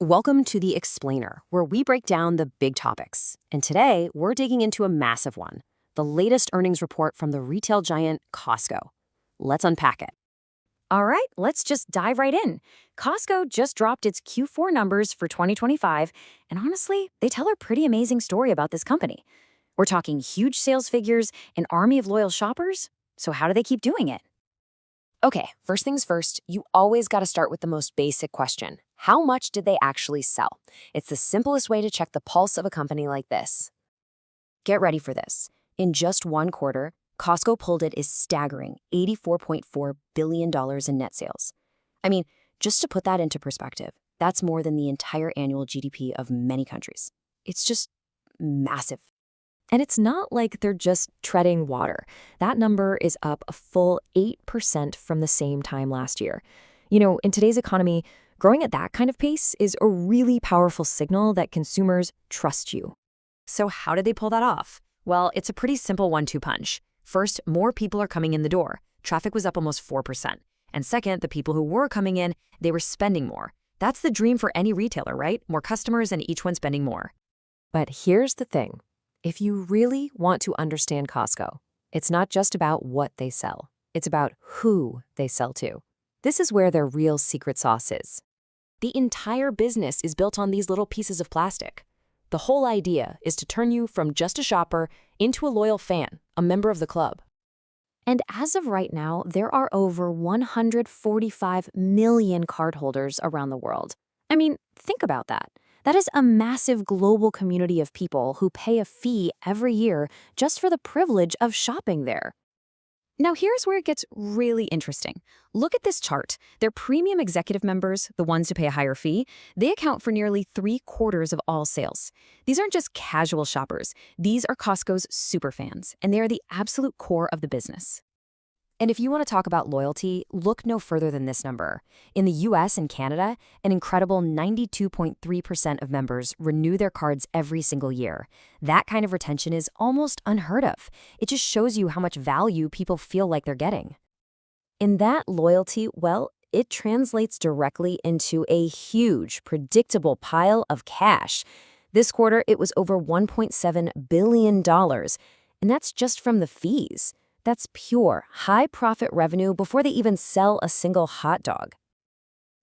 Welcome to The Explainer, where we break down the big topics. And today, we're digging into a massive one, the latest earnings report from the retail giant Costco. Let's unpack it. All right, let's just dive right in. Costco just dropped its Q4 numbers for 2025, and honestly, they tell a pretty amazing story about this company. We're talking huge sales figures, an army of loyal shoppers. So how do they keep doing it? Okay, first things first, you always got to start with the most basic question. How much did they actually sell? It's the simplest way to check the pulse of a company like this. Get ready for this. In just one quarter, Costco pulled it is staggering $84.4 billion in net sales. I mean, just to put that into perspective, that's more than the entire annual GDP of many countries. It's just massive. And it's not like they're just treading water. That number is up a full 8% from the same time last year. In today's economy, growing at that kind of pace is a really powerful signal that consumers trust you. So how did they pull that off? Well, it's a pretty simple 1-2 punch. First, more people are coming in the door. Traffic was up almost 4%. And second, the people who were coming in, they were spending more. That's the dream for any retailer, right? More customers and each one spending more. But here's the thing. If you really want to understand Costco, it's not just about what they sell. It's about who they sell to. This is where their real secret sauce is. The entire business is built on these little pieces of plastic. The whole idea is to turn you from just a shopper into a loyal fan, a member of the club. And as of right now, there are over 145 million cardholders around the world. I mean, think about that. That is a massive global community of people who pay a fee every year just for the privilege of shopping there. Now, here's where it gets really interesting. Look at this chart. Their premium executive members, the ones who pay a higher fee, they account for nearly 3/4 of all sales. These aren't just casual shoppers. These are Costco's superfans, and they are the absolute core of the business. And if you want to talk about loyalty, look no further than this number. In the US and Canada, an incredible 92.3% of members renew their cards every single year. That kind of retention is almost unheard of. It just shows you how much value people feel like they're getting. And that loyalty, well, it translates directly into a huge, predictable pile of cash. This quarter, it was over $1.7 billion, and that's just from the fees. That's pure, high-profit revenue before they even sell a single hot dog.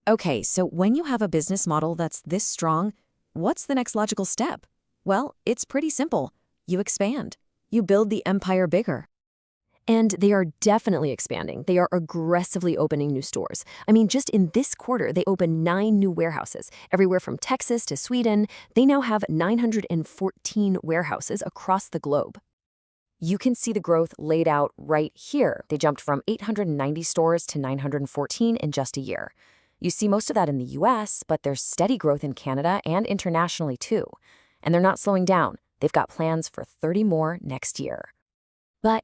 Okay, so when you have a business model that's this strong, what's the next logical step? Well, it's pretty simple. You expand. You build the empire bigger. And they are definitely expanding. They are aggressively opening new stores. I mean, just in this quarter, they opened 9 new warehouses, everywhere from Texas to Sweden. They now have 914 warehouses across the globe. You can see the growth laid out right here. They jumped from 890 stores to 914 in just a year. You see most of that in the US, but there's steady growth in Canada and internationally too. And they're not slowing down. They've got plans for 30 more next year. But,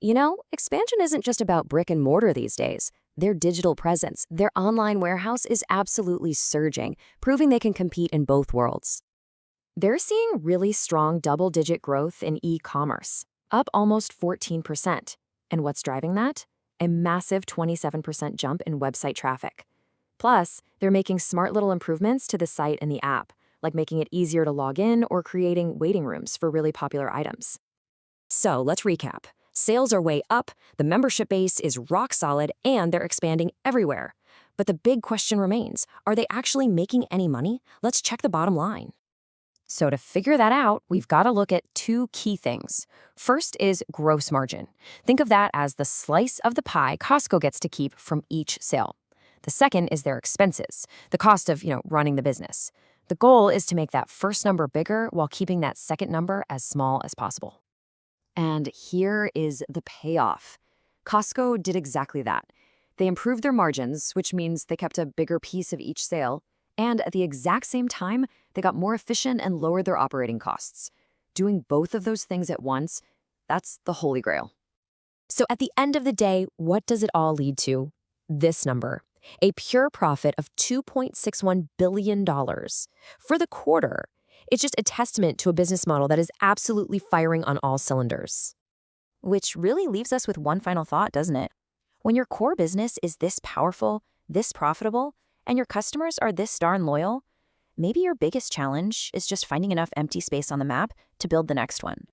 expansion isn't just about brick and mortar these days. Their digital presence, their online warehouse is absolutely surging, proving they can compete in both worlds. They're seeing really strong double-digit growth in e-commerce, up almost 14%. And what's driving that? A massive 27% jump in website traffic. Plus, they're making smart little improvements to the site and the app, like making it easier to log in or creating waiting rooms for really popular items. So let's recap. Sales are way up, the membership base is rock solid, and they're expanding everywhere. But the big question remains, are they actually making any money? Let's check the bottom line. So to figure that out, we've got to look at 2 key things. First is gross margin. Think of that as the slice of the pie Costco gets to keep from each sale. The second is their expenses, the cost of, running the business. The goal is to make that first number bigger while keeping that second number as small as possible. And here is the payoff. Costco did exactly that. They improved their margins, which means they kept a bigger piece of each sale, and at the exact same time, they got more efficient and lowered their operating costs. Doing both of those things at once, that's the holy grail. So at the end of the day, what does it all lead to? This number, a pure profit of $2.61 billion. For the quarter, it's just a testament to a business model that is absolutely firing on all cylinders. Which really leaves us with one final thought, doesn't it? When your core business is this powerful, this profitable, and your customers are this darn loyal, maybe your biggest challenge is just finding enough empty space on the map to build the next one.